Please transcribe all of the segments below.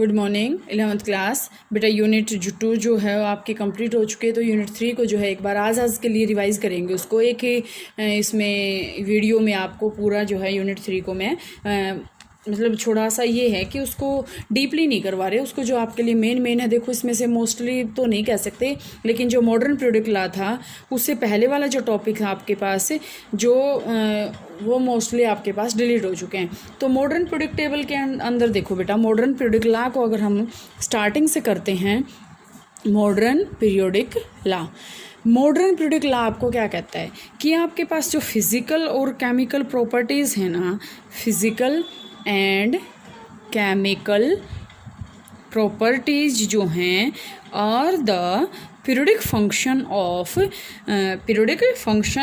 Good morning 11th class. बेटा unit 2 जो है वो आपकी कंप्लीट हो चुके हैं, तो यूनिट 3 को जो है एक बार आज के लिए रिवाइज करेंगे। उसको एक ही इसमें वीडियो में आपको पूरा जो है यूनिट 3 को मैं मतलब थोड़ा सा ये है कि उसको डीपली नहीं करवा रहे, उसको जो आपके लिए मेन है। देखो इसमें से मोस्टली तो नहीं कह सकते, लेकिन जो मॉडर्न पीरियोडिक लॉ था उससे पहले वाला जो टॉपिक है आपके पास जो वो मोस्टली आपके पास डिलीट हो चुके हैं। तो मॉडर्न पीरियोडिक टेबल के अंदर देखो बेटा, मॉडर्न पीरियोडिक लॉ को अगर हम स्टार्टिंग से करते हैं, मॉडर्न पीरियोडिक लॉ लॉ आपको क्या कहता है कि आपके पास जो फिज़िकल और केमिकल प्रॉपर्टीज़ हैं ना, फिज़िकल एंड केमिकल प्रॉपर्टीज जो हैं और the periodic function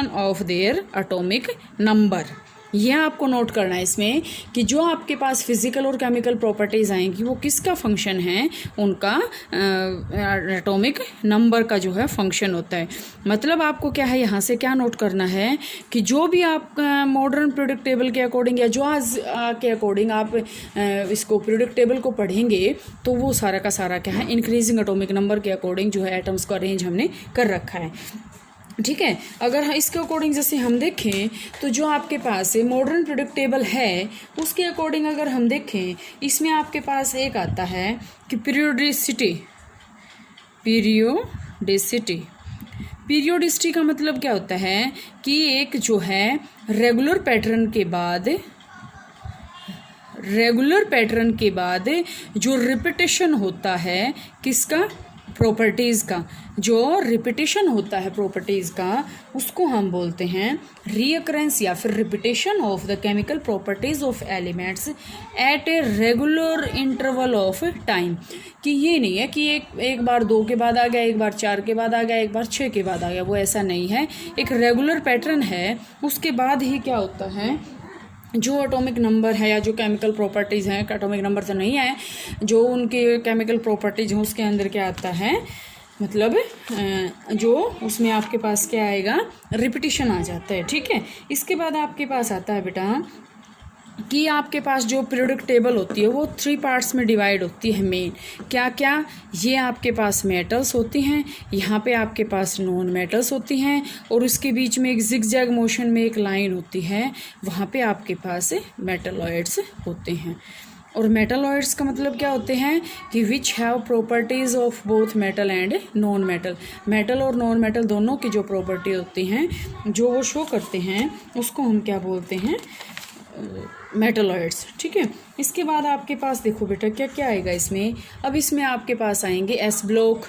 of their atomic number. यह आपको नोट करना है इसमें कि जो आपके पास फिज़िकल और केमिकल प्रॉपर्टीज़ आएंगी वो किसका फंक्शन है, उनका एटॉमिक नंबर का जो है फंक्शन होता है। मतलब आपको क्या है यहाँ से क्या नोट करना है कि जो भी आप मॉडर्न पीरियोडिक टेबल के अकॉर्डिंग या जो आज के अकॉर्डिंग आप इसको पीरियोडिक टेबल को पढ़ेंगे तो वो सारा का सारा क्या है, इंक्रीजिंग एटॉमिक नंबर के अकॉर्डिंग जो है एटम्स का अरेंज हमने कर रखा है। ठीक है, अगर इसके अकॉर्डिंग जैसे हम देखें तो जो आपके पास मॉडर्न पीरियोडिक टेबल है उसके अकॉर्डिंग अगर हम देखें, इसमें आपके पास एक आता है कि पीरियोडिसिटी का मतलब क्या होता है कि एक जो है रेगुलर पैटर्न के बाद जो रिपीटेशन होता है किसका, प्रॉपर्टीज़ का, जो रिपीटेशन होता है प्रॉपर्टीज़ का उसको हम बोलते हैं रीअकरेंस या फिर repetition of the chemical properties of elements at a regular interval of time. कि ये नहीं है कि एक बार 2 के बाद आ गया, एक बार 4 के बाद आ गया, एक बार 6 के बाद आ गया, वो ऐसा नहीं है। एक रेगुलर पैटर्न है, उसके बाद ही क्या होता है, जो एटॉमिक नंबर है या जो केमिकल प्रॉपर्टीज़ हैं, एटॉमिक नंबर तो नहीं है, जो उनके केमिकल प्रॉपर्टीज़ हैं उसके अंदर क्या आता है, मतलब जो उसमें आपके पास क्या आएगा, रिपीटिशन आ जाता है। ठीक है, इसके बाद आपके पास आता है बेटा कि आपके पास जो पीरियोडिक टेबल होती है वो 3 पार्ट्स में डिवाइड होती है। मेन क्या क्या, ये आपके पास मेटल्स होती हैं, यहाँ पे आपके पास नॉन मेटल्स होती हैं, और उसके बीच में एक जिगजैग मोशन में एक लाइन होती है, वहाँ पे आपके पास मेटलॉइड्स होते हैं। और मेटलॉइड्स का मतलब क्या होते हैं कि which have properties of both metal and non metal. Metal और नॉन मेटल दोनों की जो प्रॉपर्टी होती हैं जो वो शो करते हैं उसको हम क्या बोलते हैं, मेटलॉइड्स। ठीक है, इसके बाद आपके पास देखो बेटा क्या क्या आएगा इसमें। अब इसमें आपके पास आएंगे S block,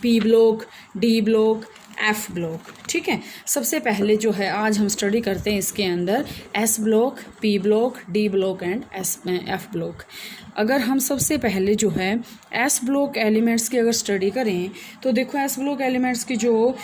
P block, D block, F block. ठीक है, सबसे पहले जो है आज हम स्टडी करते हैं इसके अंदर S block, P block, D block and F block. अगर हम सबसे पहले जो है एस ब्लॉक एलिमेंट्स की अगर स्टडी करें तो देखो एस ब्लॉक एलिमेंट्स की जो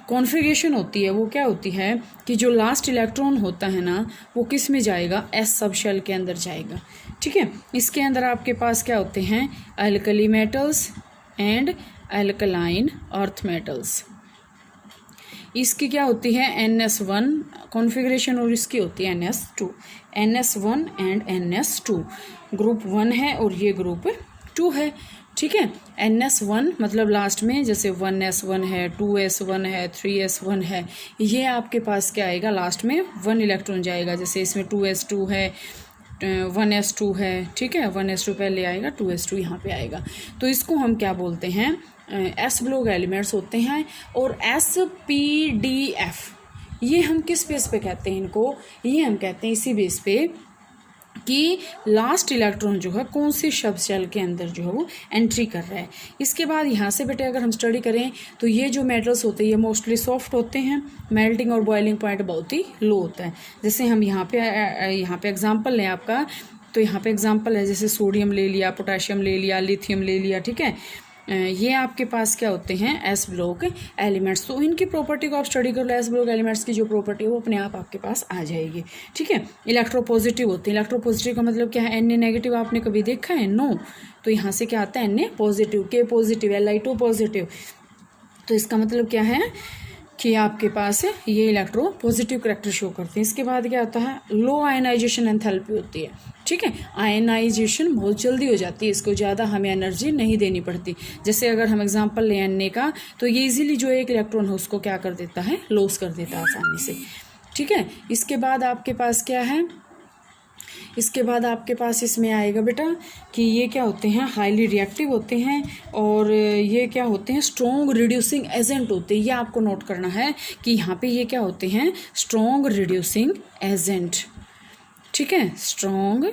कॉन्फ़िगरेशन होती है वो क्या होती है कि जो लास्ट इलेक्ट्रॉन होता है ना वो किस में जाएगा, एस सब शेल के अंदर जाएगा। ठीक है, इसके अंदर आपके पास क्या होते हैं, alkali metals and alkaline earth metals. इसकी क्या होती है NS1 कॉन्फ़िगरेशन और इसकी होती है NS1 एंड NS2। ग्रुप 1 है और ये ग्रुप 2 है। ठीक है, NS1 मतलब लास्ट में जैसे 1S1 है, 2S1 है, 3S1 है, ये आपके पास क्या आएगा, लास्ट में 1 इलेक्ट्रॉन जाएगा। जैसे इसमें 2S2 है, 1S2 है। ठीक है, 1S2 पहले आएगा, 2S2 यहाँ पे आएगा। तो इसको हम क्या बोलते हैं, एस ब्लॉक एलिमेंट्स होते हैं। और SPDF ये हम किस बेस पे कहते हैं इनको, ये हम कहते हैं इसी बेस पे कि लास्ट इलेक्ट्रॉन जो है कौन सी सब शेल के अंदर जो है वो एंट्री कर रहा है। इसके बाद यहाँ से बेटे अगर हम स्टडी करें तो ये जो मेटल्स होते हैं ये मोस्टली सॉफ्ट होते हैं, मेल्टिंग और बॉइलिंग पॉइंट बहुत ही लो होता है। जैसे हम यहाँ पे एग्जांपल लें आपका, तो यहाँ पे एग्जांपल है जैसे सोडियम ले लिया, पोटाशियम ले लिया, लिथियम ले लिया। ठीक है, ये आपके पास क्या होते हैं, एस ब्लॉक एलिमेंट्स। तो इनकी प्रॉपर्टी को आप स्टडी कर लो, एस ब्लॉक एलिमेंट्स की जो प्रॉपर्टी है वो अपने आप आपके पास आ जाएगी। ठीक है, इलेक्ट्रोपॉजिटिव होते हैं। इलेक्ट्रोपॉजिटिव का मतलब क्या है, Na नेगेटिव आपने कभी देखा है, नो। तो यहाँ से क्या आता है Na positive, K positive, Li2 positive. तो इसका मतलब क्या है कि आपके पास ये इलेक्ट्रो पॉजिटिव करैक्टर शो करते हैं। इसके बाद क्या होता है, लो आयनाइजेशन एंथैल्पी होती है, ठीक है। आयनाइजेशन बहुत जल्दी हो जाती है, इसको ज़्यादा हमें एनर्जी नहीं देनी पड़ती। जैसे अगर हम एग्जांपल लें Na का, तो ये इजीली जो एक इलेक्ट्रॉन है उसको क्या कर देता है, लॉस कर देता है आसानी से, ठीक है। इसके बाद आपके पास क्या है, इसके बाद आपके पास इसमें आएगा बेटा कि ये क्या होते हैं, हाईली रिएक्टिव होते हैं, और ये क्या होते हैं, स्ट्रॉन्ग रिड्यूसिंग एजेंट होते हैं। ये आपको नोट करना है कि यहाँ पे ये क्या होते हैं, स्ट्रॉन्ग रिड्यूसिंग एजेंट, ठीक है। स्ट्रॉन्ग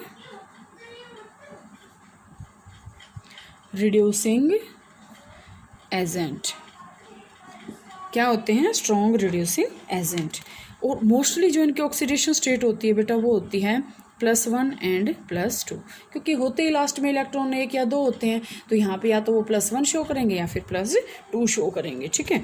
रिड्यूसिंग एजेंट क्या होते हैं, स्ट्रॉन्ग रिड्यूसिंग एजेंट। और मोस्टली जो इनकी ऑक्सीडेशन स्टेट होती है बेटा वो होती है +1 एंड +2, क्योंकि होते ही लास्ट में इलेक्ट्रॉन 1 या 2 होते हैं, तो यहाँ पे या तो वो +1 शो करेंगे या फिर +2 शो करेंगे, ठीक है।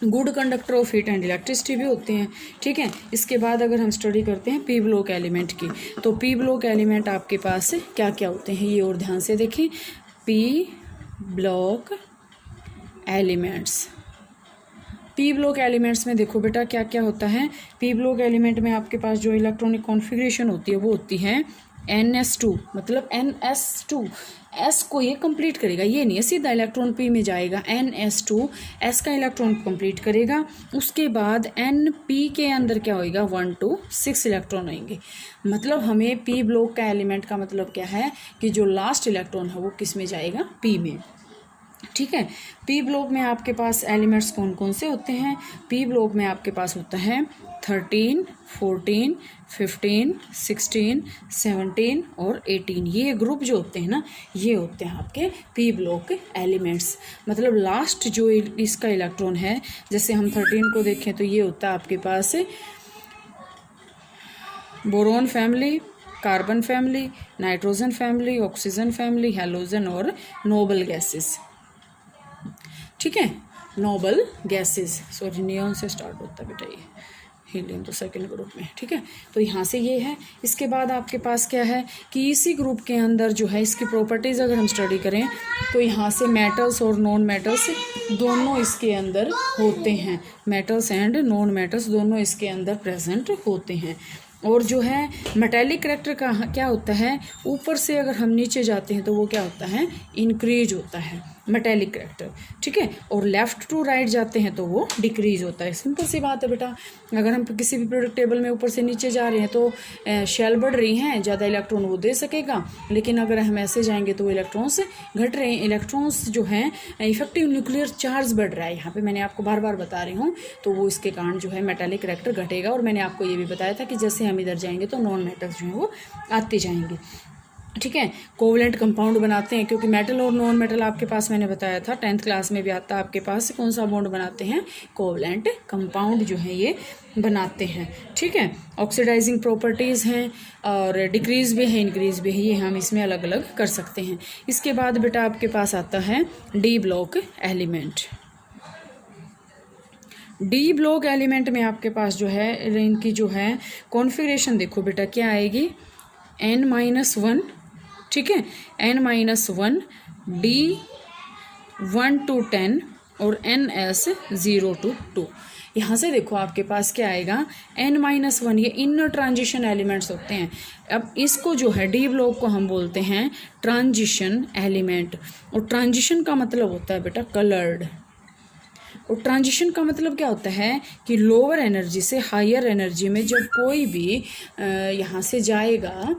Good conductor of heat and electricity भी होते हैं, ठीक है। इसके बाद अगर हम स्टडी करते हैं पी ब्लॉक एलिमेंट की, तो पी ब्लॉक एलिमेंट आपके पास क्या क्या होते हैं ये और ध्यान से देखें। P block elements, P block elements में देखो बेटा क्या क्या होता है। पी ब्लॉक एलिमेंट में आपके पास जो इलेक्ट्रॉनिक कॉन्फ़िगरेशन होती है वो होती है NS2, मतलब NS2, S को ये कंप्लीट करेगा, ये नहीं है सीधा इलेक्ट्रॉन P में जाएगा, NS2 S का इलेक्ट्रॉन कंप्लीट करेगा। उसके बाद NP के अंदर क्या होएगा, 1 to 6 इलेक्ट्रॉन होंगे। मतलब हमें पी ब्लॉक का एलिमेंट का मतलब क्या है कि जो लास्ट इलेक्ट्रॉन है वो किस में जाएगा, P में, ठीक है। पी ब्लॉक में आपके पास एलिमेंट्स कौन कौन से होते हैं, पी ब्लॉक में आपके पास होता है 13, 14, 15, 16, 17 और 18। ये ग्रुप जो होते हैं ना, ये होते हैं आपके पी ब्लॉक एलिमेंट्स। मतलब लास्ट जो इसका इलेक्ट्रॉन है, जैसे हम 13 को देखें तो ये होता है आपके पास boron family, carbon family, nitrogen family, oxygen family, halogen और नोबल गैसेस, ठीक है। नोबल गैसेस, सॉरी नियॉन से स्टार्ट होता है बेटा ये, हीलियम तो सेकेंड ग्रुप में, ठीक है। तो यहाँ से ये है। इसके बाद आपके पास क्या है कि इसी ग्रुप के अंदर जो है इसकी प्रॉपर्टीज़ अगर हम स्टडी करें तो यहाँ से मेटल्स और नॉन मेटल्स दोनों इसके अंदर होते हैं, मेटल्स एंड नॉन मेटल्स दोनों इसके अंदर प्रेजेंट होते हैं। और जो है मेटेलिक करैक्टर का क्या होता है, ऊपर से अगर हम नीचे जाते हैं तो वो क्या होता है, इंक्रीज होता है मेटेलिक करैक्टर, ठीक है। और लेफ़्ट टू राइट जाते हैं तो वो डिक्रीज होता है। सिंपल सी बात है बेटा, अगर हम किसी भी प्रोडक्ट टेबल में ऊपर से नीचे जा रहे हैं तो शेल बढ़ रही हैं, ज़्यादा इलेक्ट्रॉन वो दे सकेगा, लेकिन अगर हम ऐसे जाएंगे तो वो इलेक्ट्रॉन्स घट रहे हैं। इलेक्ट्रॉन्स जो हैं इफेक्टिव न्यूक्लियर चार्ज बढ़ रहा है, यहाँ पे मैंने आपको बार बार बता रही हूँ, तो वो इसके कारण जो है मेटेलिक करैक्टर घटेगा। और मैंने आपको ये भी बताया था कि जैसे हम इधर जाएंगे तो नॉन मेटल्स जो हैं वो आते जाएंगे, ठीक है। कोवलेंट कंपाउंड बनाते हैं, क्योंकि मेटल और नॉन मेटल आपके पास मैंने बताया था 10th क्लास में भी आता है आपके पास, कौन सा बॉन्ड बनाते हैं, कोवलेंट कंपाउंड जो है ये बनाते हैं, ठीक है। ऑक्सीडाइजिंग प्रॉपर्टीज़ हैं और डिक्रीज भी है, इंक्रीज भी है, ये हम इसमें अलग अलग कर सकते हैं। इसके बाद बेटा आपके पास आता है D block element. D block element में आपके पास जो है इनकी जो है कॉन्फ़िगरेशन देखो बेटा क्या आएगी, N-1, ठीक है, N-1, D1 to 10 और NS0 to 2। यहाँ से देखो आपके पास क्या आएगा, N-1 ये इनर ट्रांजिशन एलिमेंट्स होते हैं। अब इसको जो है डी ब्लॉक को हम बोलते हैं ट्रांजिशन एलिमेंट। और ट्रांजिशन का मतलब होता है बेटा कलर्ड। और ट्रांजिशन का मतलब क्या होता है कि लोअर एनर्जी से हायर एनर्जी में जब कोई भी यहाँ से जाएगा,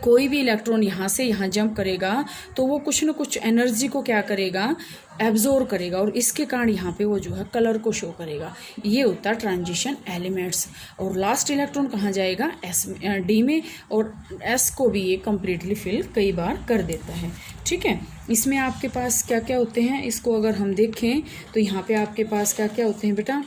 कोई भी इलेक्ट्रॉन यहाँ से यहाँ जंप करेगा तो वो कुछ न कुछ एनर्जी को क्या करेगा, एब्जॉर्ब करेगा, और इसके कारण यहाँ पे वो जो है कलर को शो करेगा। ये होता है ट्रांजिशन एलिमेंट्स। और लास्ट इलेक्ट्रॉन कहाँ जाएगा, एस डी में, और एस को भी ये कम्प्लीटली फिल कई बार कर देता है, ठीक है। इसमें आपके पास क्या क्या होते हैं, इसको अगर हम देखें तो यहाँ पे आपके पास क्या क्या होते हैं बेटा,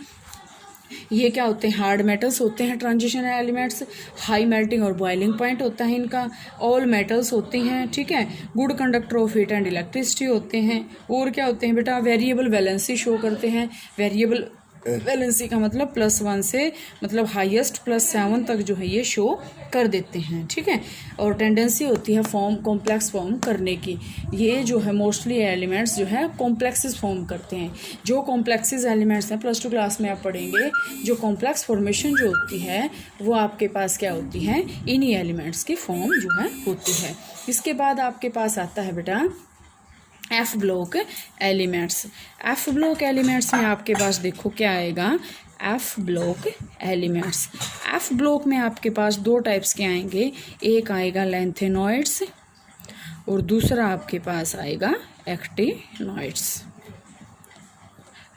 ये क्या होते हैं, हार्ड मेटल्स होते हैं ट्रांजिशन एलिमेंट्स, हाई मेल्टिंग और बॉइलिंग पॉइंट होता है इनका, ऑल मेटल्स होते हैं, ठीक है, good conductor of heat and electricity होते हैं, और क्या होते हैं बेटा, वेरिएबल वैलेंसी शो करते हैं। वेरिएबल वैलेंसी का मतलब +1 से मतलब हाईएस्ट +7 तक जो है ये शो कर देते हैं, ठीक है। और टेंडेंसी होती है कॉम्प्लेक्स फॉर्म करने की। ये जो है मोस्टली एलिमेंट्स जो है कॉम्प्लेक्सेस फॉर्म करते हैं। जो कॉम्प्लेक्सेस एलिमेंट्स हैं +2 क्लास में आप पढ़ेंगे, जो कॉम्प्लेक्स फॉर्मेशन जो होती है वो आपके पास क्या होती है, इन्हीं एलिमेंट्स की फॉर्म जो है होती है। इसके बाद आपके पास आता है बेटा F block elements. F block elements में आपके पास देखो क्या आएगा, F block elements. F block में आपके पास 2 टाइप्स के आएंगे, एक आएगा लैंथेनॉइड्स और दूसरा आपके पास आएगा actinoids.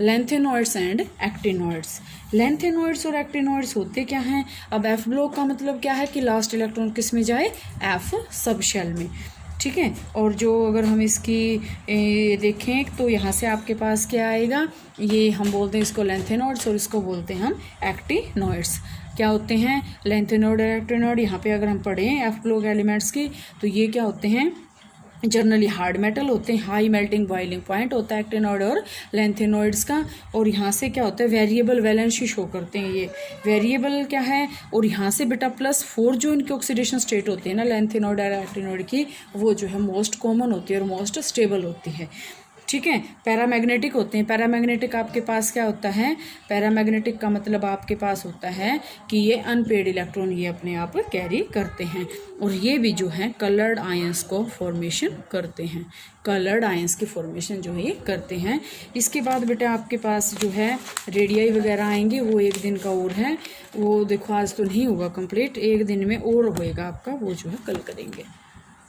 Lanthanoids and actinoids. Lanthanoids और एक्टिनॉइड्स होते क्या हैं। अब एफ ब्लॉक का मतलब क्या है कि लास्ट इलेक्ट्रॉन किस में जाए, एफ सब शेल में, ठीक है। और जो अगर हम इसकी देखें तो यहाँ से आपके पास क्या आएगा, ये हम बोलते हैं इसको लैंथेनॉइड्स और इसको बोलते हैं हम एक्टिनॉइड्स। क्या होते हैं लैंथेनॉइड और एक्टिनॉइड। यहाँ पे अगर हम पढ़ें एफ ब्लॉक एलिमेंट्स की तो ये क्या होते हैं, जनरली हार्ड मेटल होते हैं, हाई मेल्टिंग बॉइलिंग पॉइंट होता है एक्टिनॉइड और लैंथेनॉइड्स का। और यहाँ से क्या होता है वेरिएबल वैलेंसी शो करते हैं, ये वेरिएबल क्या है। और यहाँ से बेटा +4 जो इनकी ऑक्सीडेशन स्टेट होती है ना लैंथेनॉइड और एक्टिनॉइड की, वो जो है मोस्ट कॉमन होती है और मोस्ट स्टेबल होती है, ठीक है। पैरामैग्नेटिक होते हैं। पैरामैग्नेटिक आपके पास क्या होता है, पैरामैग्नेटिक का मतलब आपके पास होता है कि ये अनपेड इलेक्ट्रॉन ये अपने आप कैरी करते हैं। और ये भी जो है कलर्ड आयंस को फॉर्मेशन करते हैं, कलर्ड आयंस की फॉर्मेशन जो है ये करते हैं। इसके बाद बेटा आपके पास जो है रेडियाई वगैरह आएंगे, वो एक दिन का और है, वो देखो आज तो नहीं होगा कंप्लीट, एक दिन में और होएगा आपका, वो जो है कल करेंगे।